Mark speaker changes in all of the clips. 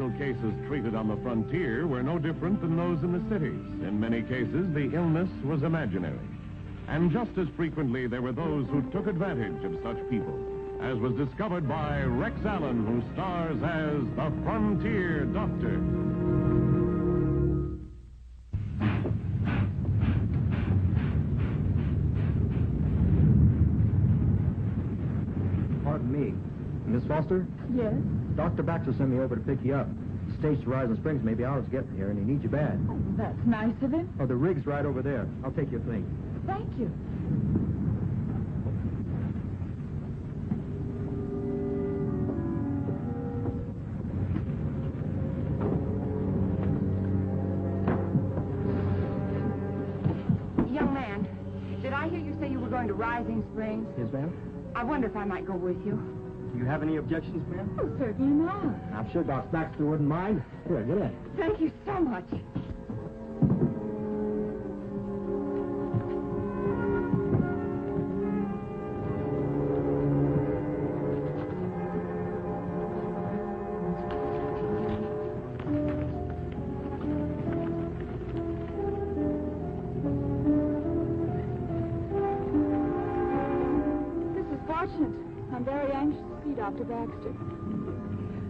Speaker 1: medical cases treated on the frontier were no different than those in the cities. In many cases, the illness was imaginary. And just as frequently, there were those who took advantage of such people, as was discovered by Rex Allen, who stars as the Frontier Doctor.
Speaker 2: Pardon me. Miss Foster?
Speaker 3: Yes?
Speaker 2: Dr. Baxter sent me over to pick you up. The stage to Rising Springs may be hours getting here, and he needs you bad.
Speaker 3: Oh, that's nice of him.
Speaker 2: Oh, the rig's right over there. I'll take your thing.
Speaker 3: Thank you.
Speaker 4: Young man, did I hear you say you were going to Rising Springs?
Speaker 2: Yes, ma'am?
Speaker 4: I wonder if I might go with you.
Speaker 2: Do you have any objections, ma'am?
Speaker 3: Oh, certainly not.
Speaker 2: I'm sure Doc Baxter wouldn't mind. Here, get in.
Speaker 4: Thank you so much.
Speaker 3: I'm very anxious to see Dr. Baxter.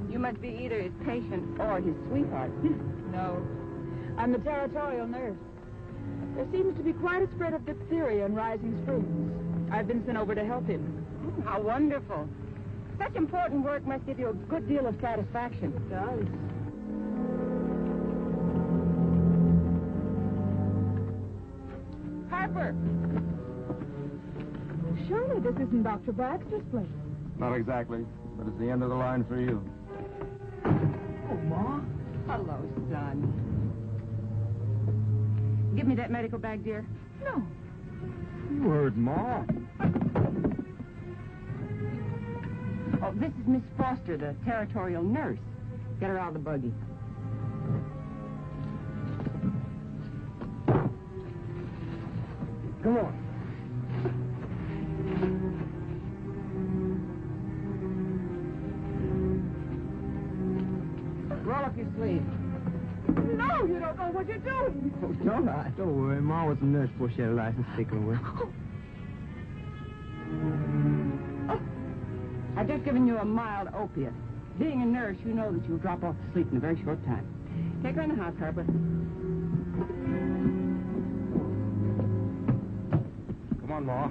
Speaker 4: You must be either his patient or his sweetheart.
Speaker 3: No. I'm the territorial nurse. There seems to be quite a spread of diphtheria in Rising Springs. I've been sent over to help him.
Speaker 4: Oh, how wonderful. Such important work must give you a good deal of satisfaction.
Speaker 3: It does.
Speaker 4: Harper!
Speaker 3: Surely this isn't Dr. Baxter's place.
Speaker 2: Not exactly, but it's the end of the line for you.
Speaker 4: Oh, Ma. Hello, son. Give me that medical bag, dear.
Speaker 3: No.
Speaker 2: You heard Ma.
Speaker 4: Oh, this is Miss Foster, the territorial nurse. Get her out of the buggy.
Speaker 2: Come on.
Speaker 4: Roll up your sleeve.
Speaker 3: No, you don't know what you're doing.
Speaker 2: Oh, don't I? Don't worry. Ma was a nurse before she had a license to take her away.
Speaker 4: I've just given you a mild opiate. Being a nurse, you know that you'll drop off to sleep in a very short time. Take her in the house, Harper.
Speaker 2: Come on, Ma.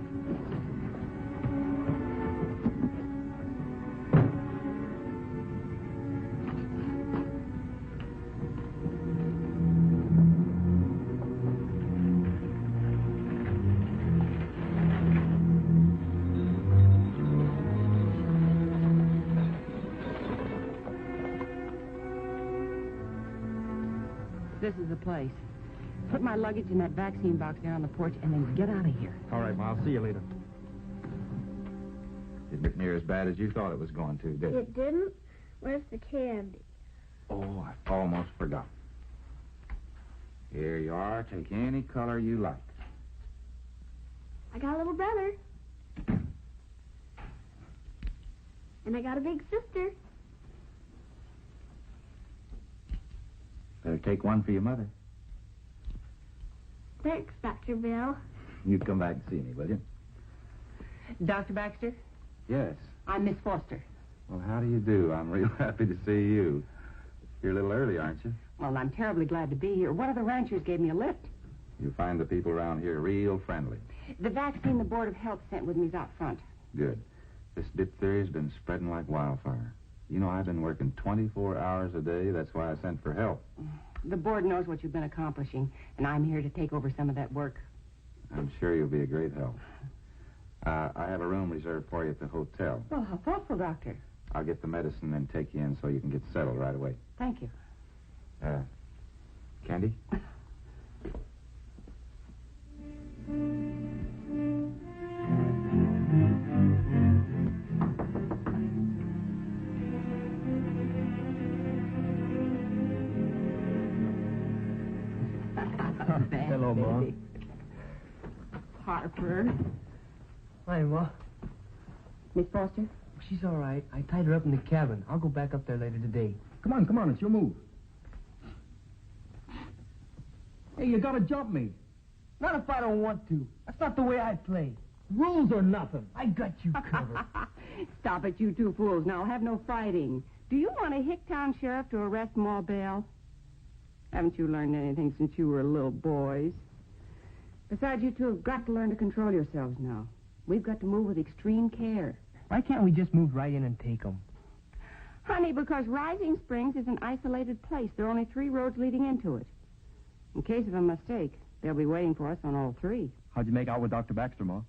Speaker 4: This is the place. Put my luggage in that vaccine box down on the porch and then get out of here.
Speaker 2: All right, Ma. I'll see you later.
Speaker 5: Didn't get near as bad as you thought it was going to, did it?
Speaker 6: It didn't? Where's the candy?
Speaker 5: Oh, I almost forgot. Here you are. Take any color you like.
Speaker 6: I got a little brother. And I got a big sister.
Speaker 5: Better take one for your mother.
Speaker 6: Thanks, Dr. Bill.
Speaker 5: You come back and see me, will you?
Speaker 4: Dr. Baxter,
Speaker 5: Yes.
Speaker 4: I'm Miss Foster.
Speaker 5: Well, how do you do? I'm real happy to see you. You're a little early, aren't you?
Speaker 4: Well, I'm terribly glad to be here. One of the ranchers gave me a lift.
Speaker 5: You find the people around here real friendly.
Speaker 4: The vaccine the Board of Health sent with me's out front.
Speaker 5: Good. This diphtheria's been spreading like wildfire. You know, I've been working 24 hours a day. That's why I sent for help.
Speaker 4: The board knows what you've been accomplishing, and I'm here to take over some of that work.
Speaker 5: I'm sure you'll be a great help. I have a room reserved for you at the hotel.
Speaker 4: Well, how thoughtful, Doctor.
Speaker 5: I'll get the medicine and take you in so you can get settled right away.
Speaker 4: Thank you.
Speaker 5: Candy?
Speaker 2: Hello, Ma.
Speaker 4: Harper.
Speaker 2: Hi, Ma.
Speaker 4: Miss Foster?
Speaker 2: She's all right. I tied her up in the cabin. I'll go back up there later today. Come on, it's your move. Hey, you gotta jump me.
Speaker 7: Not if I don't want to. That's not the way I play. Rules or nothing. I got you covered.
Speaker 4: Stop it, you two fools. Now, have no fighting. Do you want a Hicktown sheriff to arrest them all bail? Haven't you learned anything since you were little boys? Besides, you two have got to learn to control yourselves now. We've got to move with extreme care.
Speaker 7: Why can't we just move right in and take them?
Speaker 4: Honey, because Rising Springs is an isolated place. There are only 3 roads leading into it. In case of a mistake, they'll be waiting for us on all 3.
Speaker 2: How'd you make out with Dr. Baxter, Ma?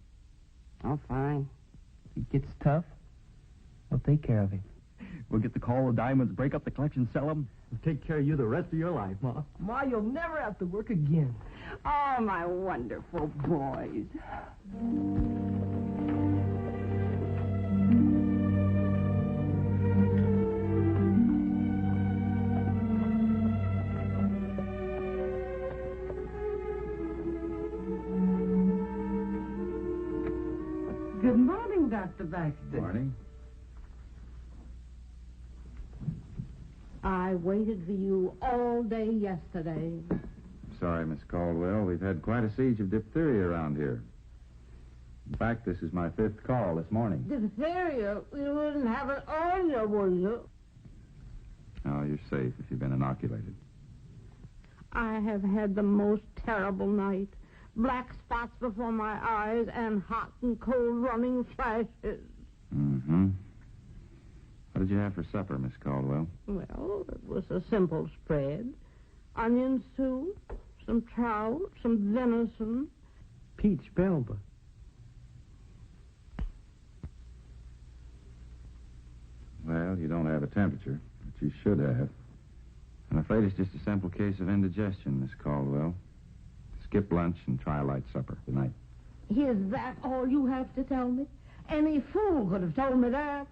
Speaker 4: Oh, fine.
Speaker 7: If he gets tough, we'll take care of him.
Speaker 2: We'll get the call of diamonds, break up the collection, sell them. We'll take care of you the rest of your life, Ma.
Speaker 7: Ma, you'll never have to work again.
Speaker 4: Oh, my wonderful boys.
Speaker 7: Good morning, Dr. Baxter.
Speaker 5: Morning.
Speaker 8: I waited for you all day yesterday.
Speaker 5: Sorry, Miss Caldwell. We've had quite a siege of diphtheria around here. In fact, this is my 5th call this morning.
Speaker 8: Diphtheria? You wouldn't have it on you, would you?
Speaker 5: Oh, you're safe if you've been inoculated.
Speaker 8: I have had the most terrible night. Black spots before my eyes and hot and cold running flashes.
Speaker 5: Mm-hmm. What did you have for supper, Miss Caldwell?
Speaker 8: Well, it was a simple spread. Onion soup, some trout, some venison.
Speaker 7: Peach Belba.
Speaker 5: Well, you don't have a temperature, but you should have. I'm afraid it's just a simple case of indigestion, Miss Caldwell. Skip lunch and try a light supper. Good night.
Speaker 8: Is that all you have to tell me? Any fool could have told me that.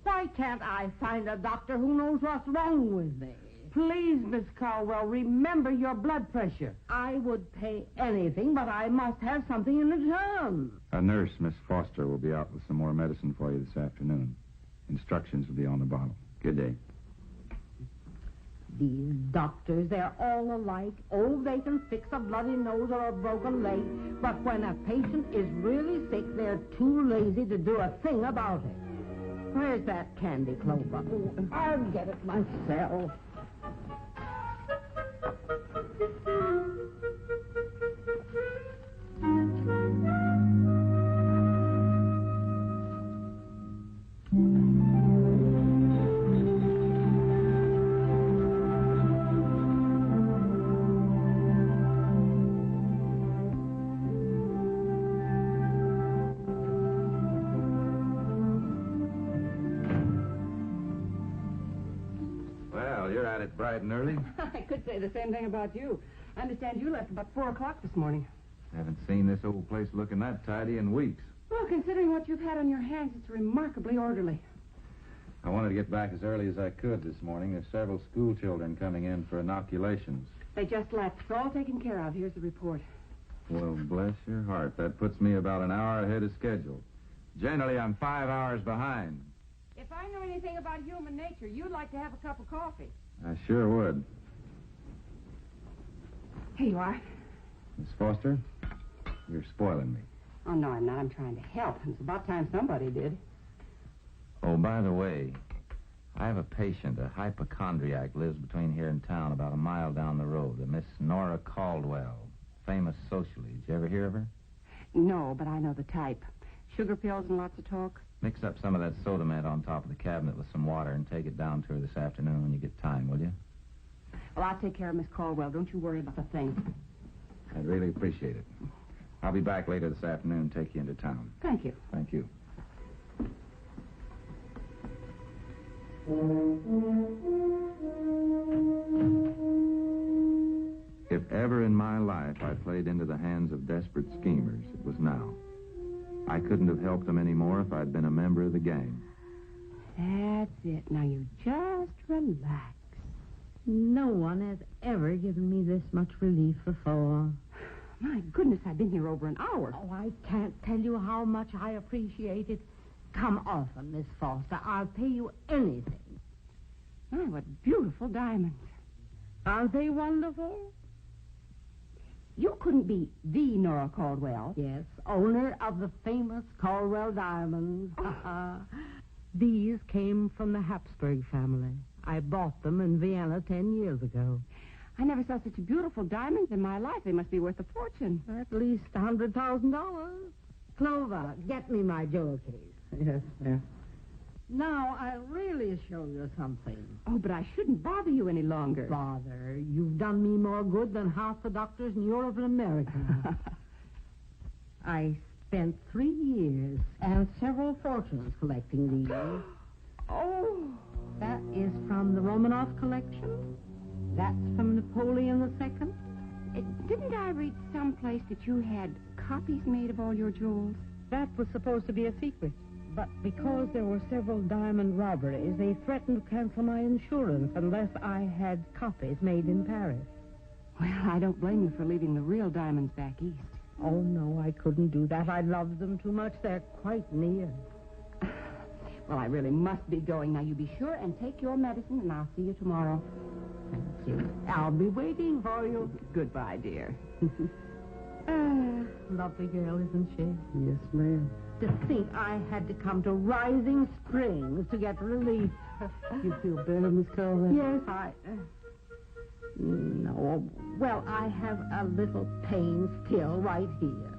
Speaker 8: Why can't I find a doctor who knows what's wrong with me?
Speaker 7: Please, Miss Caldwell, remember your blood pressure.
Speaker 8: I would pay anything, but I must have something in return.
Speaker 5: A nurse, Miss Foster, will be out with some more medicine for you this afternoon. Instructions will be on the bottle. Good day.
Speaker 8: These doctors, they're all alike. Oh, they can fix a bloody nose or a broken leg, but when a patient is really sick, they're too lazy to do a thing about it. Where's that candy, Clover? Oh, I'll get it myself.
Speaker 5: Well, you're at it bright and early.
Speaker 4: I could say the same thing about you. I understand you left about 4 o'clock this morning.
Speaker 5: Haven't seen this old place looking that tidy in weeks.
Speaker 4: Well, considering what you've had on your hands, it's remarkably orderly.
Speaker 5: I wanted to get back as early as I could this morning. There's several school children coming in for inoculations.
Speaker 4: They just left. It's all taken care of. Here's the report.
Speaker 5: Well, bless your heart. That puts me about an hour ahead of schedule. Generally, I'm 5 hours behind.
Speaker 4: If I knew anything about human nature, you'd like to have a cup of coffee.
Speaker 5: I sure would.
Speaker 4: Here you are.
Speaker 5: Miss Foster, you're spoiling me.
Speaker 4: Oh, no, I'm not. I'm trying to help. It's about time somebody did.
Speaker 9: Oh, by the way, I have a patient, a hypochondriac, lives between here and town, about a mile down the road, a Miss Nora Caldwell, famous socially. Did you ever hear of her?
Speaker 4: No, but I know the type. Sugar pills and lots of talk.
Speaker 9: Mix up some of that Sodament on top of the cabinet with some water and take it down to her this afternoon when you get time, will you?
Speaker 4: Well, I'll take care of Miss Caldwell. Don't you worry about a thing.
Speaker 5: I'd really appreciate it. I'll be back later this afternoon and take you into town.
Speaker 4: Thank you.
Speaker 5: Thank you. If ever in my life I played into the hands of desperate schemers, it was now. I couldn't have helped them any more if I'd been a member of the gang.
Speaker 4: That's it. Now you just relax.
Speaker 8: No one has ever given me this much relief before.
Speaker 4: My goodness, I've been here over an hour.
Speaker 8: Oh, I can't tell you how much I appreciate it. Come often, Miss Foster. I'll pay you anything.
Speaker 4: Oh, what beautiful diamonds.
Speaker 8: Aren't they wonderful?
Speaker 4: You couldn't be the Nora Caldwell.
Speaker 8: Yes, owner of the famous Caldwell diamonds. These came from the Habsburg family. I bought them in Vienna 10 years ago.
Speaker 4: I never saw such beautiful diamonds in my life. They must be worth a fortune.
Speaker 8: At least $100,000. Clover, get me my jewel case.
Speaker 2: Yes, yes.
Speaker 8: Now, I'll really show you something.
Speaker 4: Oh, but I shouldn't bother you any longer.
Speaker 8: Father, you've done me more good than half the doctors in Europe and America. I spent 3 years and several fortunes collecting these.
Speaker 4: Oh.
Speaker 8: That is from the Romanov collection. That's from Napoleon II.
Speaker 4: Didn't I read someplace that you had copies made of all your jewels?
Speaker 8: That was supposed to be a secret. But because there were several diamond robberies, they threatened to cancel my insurance unless I had copies made in Paris.
Speaker 4: Well, I don't blame you for leaving the real diamonds back east.
Speaker 8: Oh, no, I couldn't do that. I love them too much. They're quite near.
Speaker 4: Well, I really must be going. Now, you be sure and take your medicine, and I'll see you tomorrow.
Speaker 8: Thank you. I'll be waiting for you.
Speaker 4: Goodbye, dear.
Speaker 8: Lovely girl, isn't she?
Speaker 2: Yes, ma'am.
Speaker 8: To think I had to come to Rising Springs to get relief.
Speaker 2: You feel better, Miss Caldwell?
Speaker 8: Yes, No. Well, I have a little pain still right here.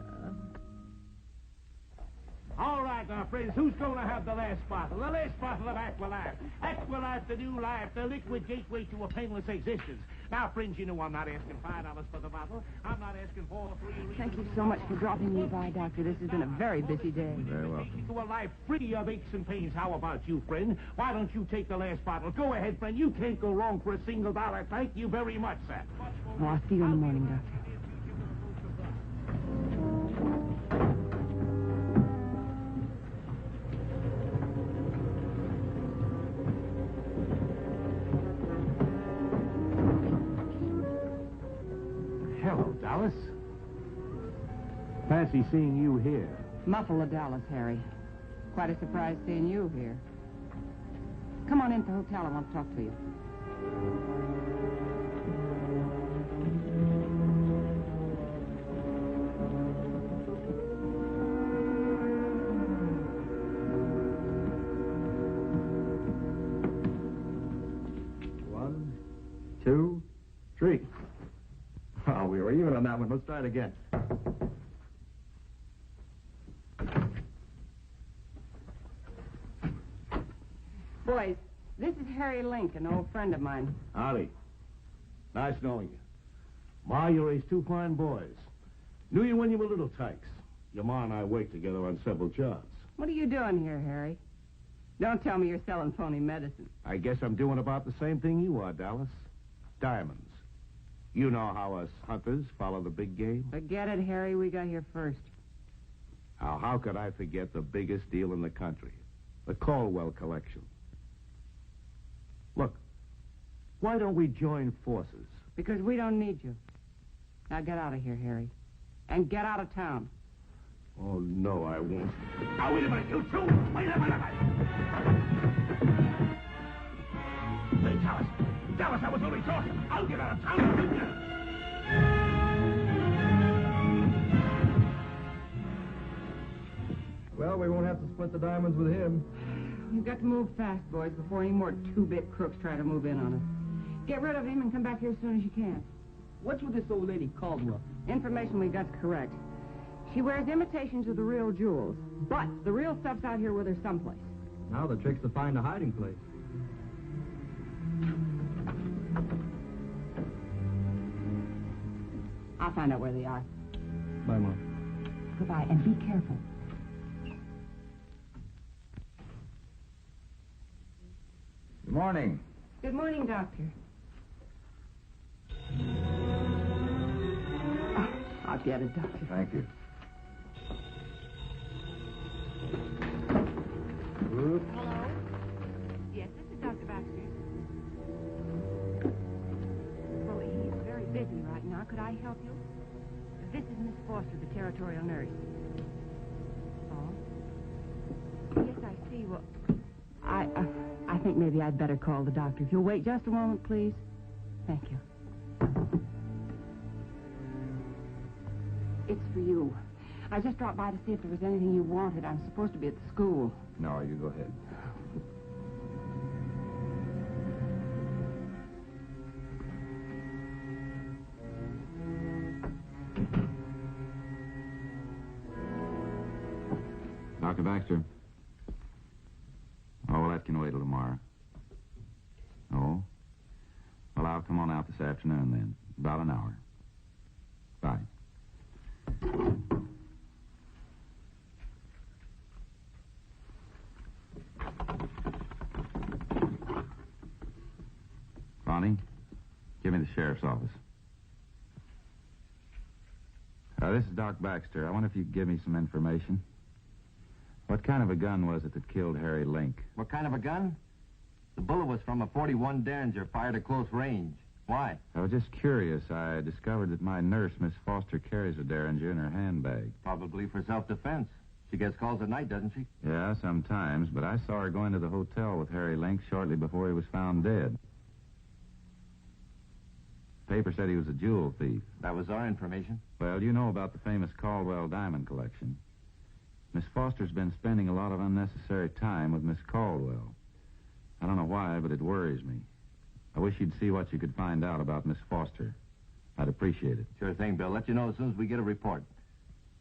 Speaker 10: All right, now, friends, who's going to have the last bottle? The last bottle of Aqualife. Aqualife, the new life, the liquid gateway to a painless existence. Now, friends, you know I'm not asking $5 for the bottle. I'm not asking for $3.
Speaker 4: Thank you so much for dropping me by, Doctor. This has been a very busy day.
Speaker 5: Very welcome.
Speaker 10: To a life free of aches and pains. How about you, friend? Why don't you take the last bottle? Go ahead, friend. You can't go wrong for a single $1. Thank you very much, sir.
Speaker 4: Well, I'll see you in the morning, Doctor.
Speaker 10: Hello, Dallas. Fancy seeing you here.
Speaker 4: Muffle of Dallas, Harry. Quite a surprise seeing you here. Come on into the hotel. I want to talk to you.
Speaker 2: One, two, three. Oh, we were even on that one. Let's try it again.
Speaker 4: Boys, this is Harry Link, an old friend of mine.
Speaker 10: Howdy. Nice knowing you. Ma, you raised two fine boys. Knew you when you were little tykes. Your ma and I worked together on several jobs.
Speaker 4: What are you doing here, Harry? Don't tell me you're selling phony medicine.
Speaker 10: I guess I'm doing about the same thing you are, Dallas. Diamonds. You know how us hunters follow the big game.
Speaker 4: Forget it, Harry. We got here first.
Speaker 10: Now, how could I forget the biggest deal in the country? The Caldwell collection. Look, why don't we join forces?
Speaker 4: Because we don't need you. Now get out of here, Harry. And get out of town.
Speaker 10: Oh, no, I won't. Now, wait a minute, you two! Wait a minute! Hey, Dallas! Dallas, I was only talking. I'll get out of town with you.
Speaker 2: Well, we won't have to split the diamonds with him.
Speaker 4: You've got to move fast, boys, before any more two-bit crooks try to move in on us. Get rid of him and come back here as soon as you can.
Speaker 7: What's with this old lady Caldwell?
Speaker 4: Information we got's correct. She wears imitations of the real jewels, but the real stuff's out here with her someplace.
Speaker 2: Now the trick's to find a hiding place.
Speaker 4: I'll find out where they are.
Speaker 2: Bye, Mom.
Speaker 4: Goodbye, and be careful.
Speaker 5: Good morning.
Speaker 4: Good morning, Doctor. I'll get it, Doctor.
Speaker 5: Thank you.
Speaker 4: Hello? Yes, this is Dr. Baxter. Well, he's very busy right now. Could I help you? This is Miss Foster, the territorial nurse. Oh? Yes, I see. Well, I think maybe I'd better call the doctor. If you'll wait just a moment, please. Thank you. It's for you. I just dropped by to see if there was anything you wanted. I'm supposed to be at the school.
Speaker 5: No, you go ahead. Dr. Baxter. Oh, well, that can wait till tomorrow. Oh? Well, I'll come on out this afternoon then. About an hour. Bye. Bonnie, give me the sheriff's office. This is Doc Baxter. I wonder if you could give me some information. What kind of a gun was it that killed Harry Link?
Speaker 2: What kind of a gun? The bullet was from a .41 Derringer fired at close range. Why?
Speaker 5: I was just curious. I discovered that my nurse, Miss Foster, carries a Derringer in her handbag.
Speaker 2: Probably for self-defense. She gets calls at night, doesn't she?
Speaker 5: Yeah, sometimes, but I saw her going to the hotel with Harry Link shortly before he was found dead. The paper said he was a jewel thief.
Speaker 2: That was our information.
Speaker 5: Well, you know about the famous Caldwell diamond collection. Miss Foster's been spending a lot of unnecessary time with Miss Caldwell. I don't know why, but it worries me. I wish you'd see what you could find out about Miss Foster. I'd appreciate it.
Speaker 2: Sure thing, Bill. Let you know as soon as we get a report.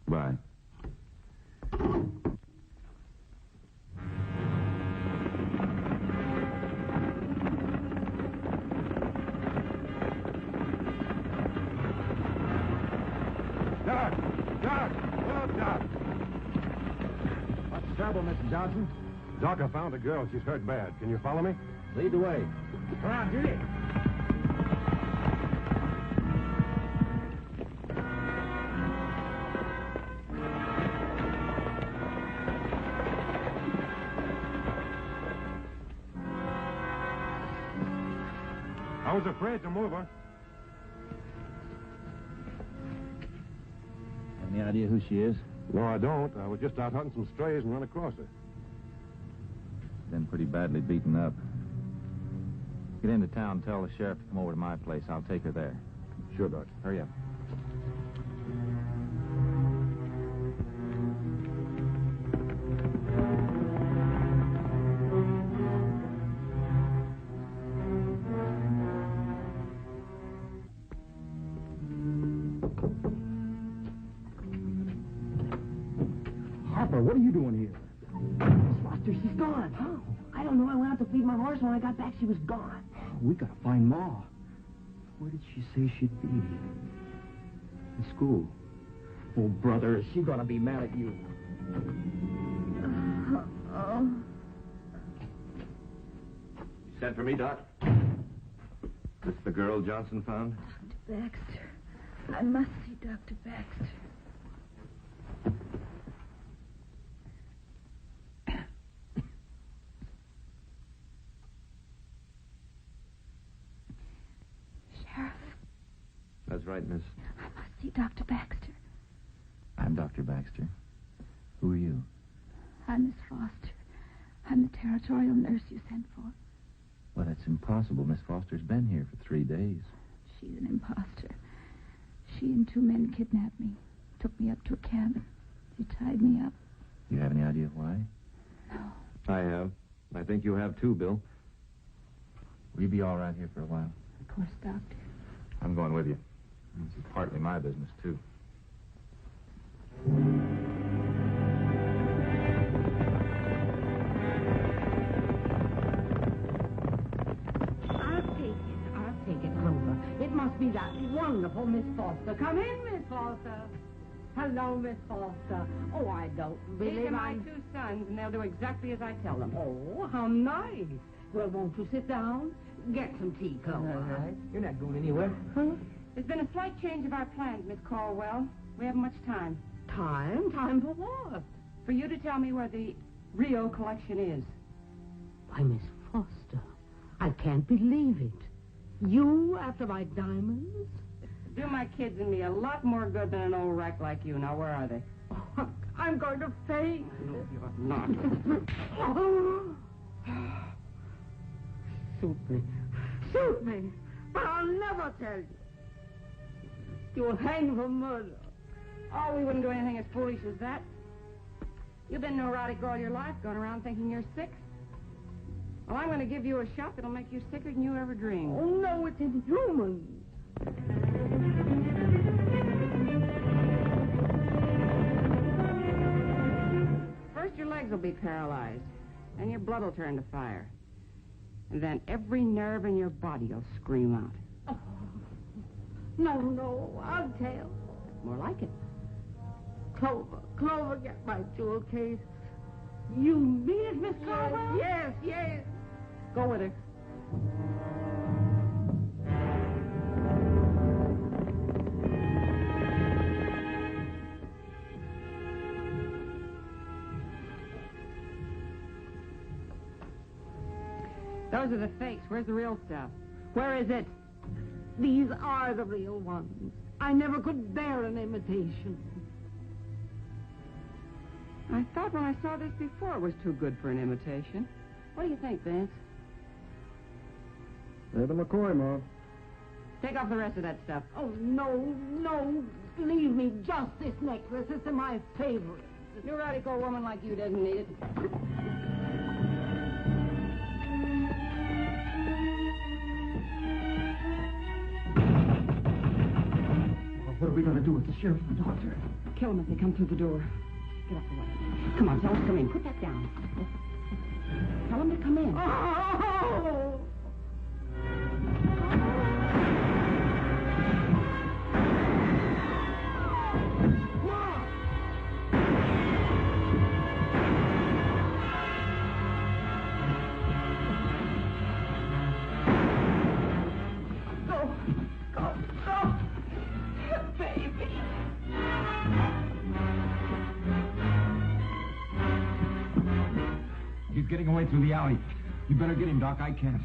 Speaker 5: Bye.
Speaker 1: Doc! Doc! Oh, Doc!
Speaker 2: What's the trouble, Mr. Johnson?
Speaker 1: Doc, I found a girl. She's hurt bad. Can you follow me?
Speaker 2: Lead the way.
Speaker 10: Come on, Judy.
Speaker 1: I was afraid to move her.
Speaker 2: Any idea who she is?
Speaker 1: No, I don't. I was just out hunting some strays and run across her.
Speaker 9: Been pretty badly beaten up. Get into town and tell the sheriff to come over to my place. I'll take her there.
Speaker 1: Sure, Doc.
Speaker 9: Hurry up.
Speaker 7: Harper, what are you doing here? Miss Foster, she's gone. How? I don't know. I went out to feed my horse. When I got back, she was gone. We gotta find Ma. Where did she say she'd be? In school. Oh, brother, is she gonna be mad at you?
Speaker 2: You sent for me, Doc? This the girl Johnson found?
Speaker 3: Dr. Baxter. I must see Dr. Baxter. Sheriff,
Speaker 2: That's right, miss.
Speaker 3: I must see Dr. Baxter.
Speaker 9: I'm Dr. Baxter. Who are you?
Speaker 3: I'm Miss Foster. I'm the territorial nurse you sent for.
Speaker 9: Well, that's impossible. Miss Foster's been here for 3 days.
Speaker 3: She's an imposter. She and 2 men kidnapped me, took me up to a cabin. They tied me up.
Speaker 9: You have any idea why?
Speaker 3: No.
Speaker 2: I have. I think you have too, Bill.
Speaker 9: Will you be all right here for a while?
Speaker 3: Of course, Doctor.
Speaker 5: I'm going with you. This is partly my business, too.
Speaker 8: I'll take it, Clover. It must be that wonderful Miss Foster. Come in, Miss Foster. Hello, Miss Foster. Oh, I don't
Speaker 4: These
Speaker 8: believe
Speaker 4: are my
Speaker 8: I'm...
Speaker 4: 2 sons, and they'll do exactly as I tell them.
Speaker 8: Oh, how nice. Well, won't you sit down? Get some tea, Clover.
Speaker 7: You're not going anywhere.
Speaker 8: Huh?
Speaker 4: There's been a slight change of our plans, Miss Caldwell. We haven't much time.
Speaker 8: Time? Time for what?
Speaker 4: For you to tell me where the Rio collection is.
Speaker 8: Why, Miss Foster, I can't believe it. You after my diamonds?
Speaker 4: Do my kids and me a lot more good than an old wreck like you. Now, where are they?
Speaker 8: Oh, I'm going to faint.
Speaker 4: No, you're not.
Speaker 8: Shoot me. Shoot me. But I'll never tell you. You'll hang for murder.
Speaker 4: Oh, we wouldn't do anything as foolish as that. You've been neurotic all your life, going around thinking you're sick. Well, I'm going to give you a shot that'll make you sicker than you ever dreamed.
Speaker 8: Oh, no, it's inhuman.
Speaker 4: First, your legs will be paralyzed, and your blood will turn to fire. And then every nerve in your body will scream out.
Speaker 8: Oh, no, I'll tell.
Speaker 4: More like it.
Speaker 8: Clover, get my jewel case. You mean it, Miss Clover? Yes.
Speaker 4: Go with her. Those are the fakes. Where's the real stuff? Where is it?
Speaker 8: These are the real ones. I never could bear an imitation.
Speaker 4: I thought when I saw this before it was too good for an imitation. What do you think, Vance?
Speaker 2: They're the McCoy, Ma.
Speaker 4: Take off the rest of that stuff.
Speaker 8: Oh, no. Leave me just this necklace. It's my favorite.
Speaker 4: A neurotic old woman like you doesn't need it.
Speaker 7: What are we going to do with the sheriff and the doctor?
Speaker 4: Kill them if they come through the door. Get off the way. Come on, tell them to come in. Put that down. Tell them to come in.
Speaker 8: Oh!
Speaker 2: He's getting away through the alley. You better get him, Doc. I can't.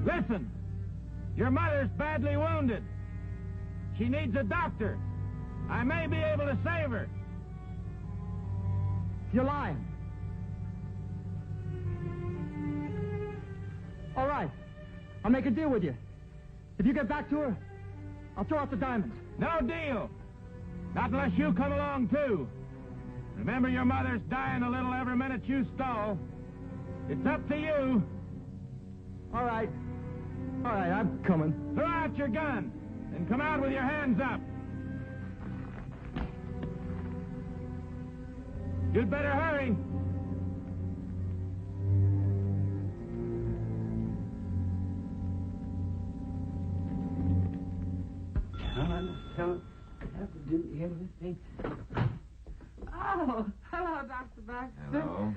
Speaker 10: Listen, your mother's badly wounded. She needs a doctor. I may be able to save her.
Speaker 7: You're lying. All right. I'll make a deal with you. If you get back to her, I'll throw out the diamonds.
Speaker 10: No deal. Not unless you come along, too. Remember, your mother's dying a little every minute you stall. It's up to you.
Speaker 7: All right, I'm coming.
Speaker 10: Throw out your gun and come out with your hands up. You'd better hurry.
Speaker 8: Oh, hello, Dr. Baxter.
Speaker 9: Hello.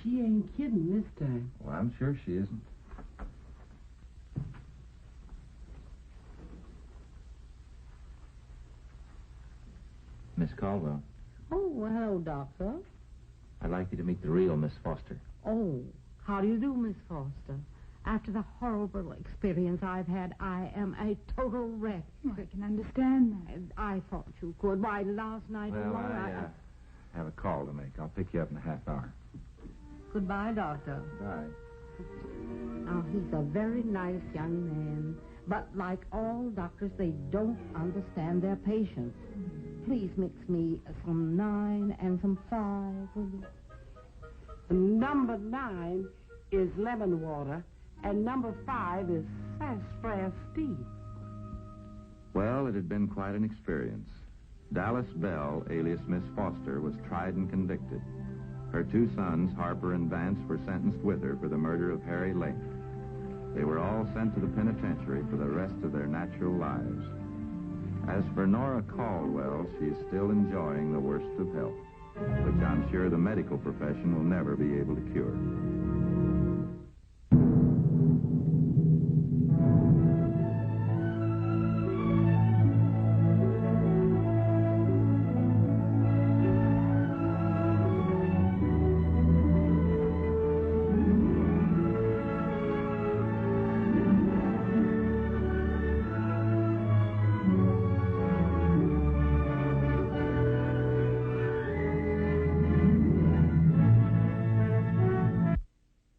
Speaker 8: She ain't kidding this time.
Speaker 9: Well, I'm sure she isn't. Miss Caldwell,
Speaker 8: Oh, well, hello, Doctor.
Speaker 9: I'd like you to meet the real Miss Foster.
Speaker 8: Oh, how do you do, Miss Foster? After the horrible experience I've had, I am a total wreck.
Speaker 3: Oh, I can understand that.
Speaker 8: I thought you could. Why, last night
Speaker 5: Well,
Speaker 8: alone,
Speaker 5: I have a call to make. I'll pick you up in a half hour.
Speaker 8: Goodbye, Doctor.
Speaker 5: Bye.
Speaker 8: Now, he's a very nice young man. But like all doctors, they don't understand their patients. Please mix me some 9 and some 5, will you? Number 9 is lemon water, and number 5 is sassafras tea.
Speaker 5: Well, it had been quite an experience. Dallas Bell, alias Miss Foster, was tried and convicted. Her 2 sons, Harper and Vance, were sentenced with her for the murder of Harry Link. They were all sent to the penitentiary for the rest of their natural lives. As for Nora Caldwell, she is still enjoying the worst of health, which I'm sure the medical profession will never be able to cure.